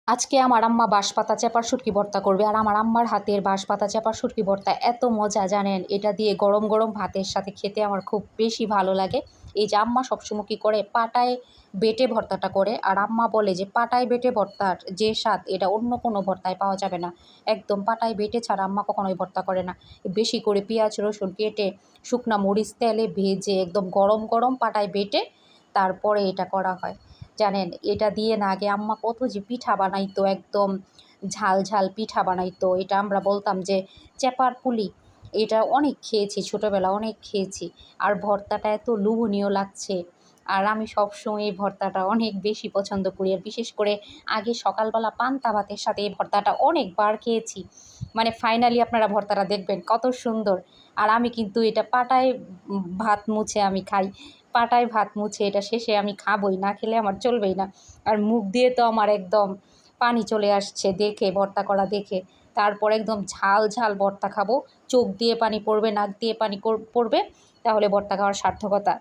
আজকে আমার আম্মা বাঁশপাতা চাপার শুটকি ভর্তা করবে। আর আমার আম্মার হাতের বাঁশপাতা চাপার শুটকি ভর্তা এত মজা জানেন, এটা দিয়ে গরম গরম ভাতের সাথে খেতে আমার খুব বেশি ভালো লাগে। এই যে আম্মা সবসময় কী করে, পাটায় বেটে ভর্তাটা করে। আর আম্মা বলে যে পাটায় বেটে ভর্তার যে স্বাদ, এটা অন্য কোনো ভর্তায় পাওয়া যাবে না। একদম পাটায় বেটে ছাড়া আম্মা কখনোই ভর্তা করে না। বেশি করে পেঁয়াজ রসুন কেটে শুকনা মরিচ তেলে ভেজে একদম গরম গরম পাটায় বেটে তারপরে এটা করা হয়। জানেন, এটা দিয়ে না আগে আম্মা কত যে পিঠা বানাইতো, একদম ঝাল ঝাল পিঠা বানাইতো। এটা আমরা বলতাম যে চেপার পুলি। এটা অনেক খেয়েছি, ছোটোবেলা অনেক খেয়েছি। আর ভর্তাটা এত লোভনীয় লাগছে। আর আমি সবসময় এই ভর্তাটা অনেক বেশি পছন্দ করি। আর বিশেষ করে আগে সকালবেলা পান্তা ভাতের সাথে এই ভর্তাটা অনেকবার খেয়েছি। মানে ফাইনালি আপনারা ভর্তাটা দেখবেন কত সুন্দর। আর আমি কিন্তু এটা পাটায় ভাত মুছে আমি খাই। পাটায় ভাত মুছে এটা শেষে আমি খাবই, না খেলে আমার চলবেই না। আর মুখ দিয়ে তো আমার একদম পানি চলে আসছে দেখে, ভর্তা করা দেখে। তারপর একদম ঝাল ঝাল ভর্তা খাবো, চোখ দিয়ে পানি পড়বে, নাক দিয়ে পানি পড়বে, তাহলে ভর্তা খাওয়ার সার্থকতা।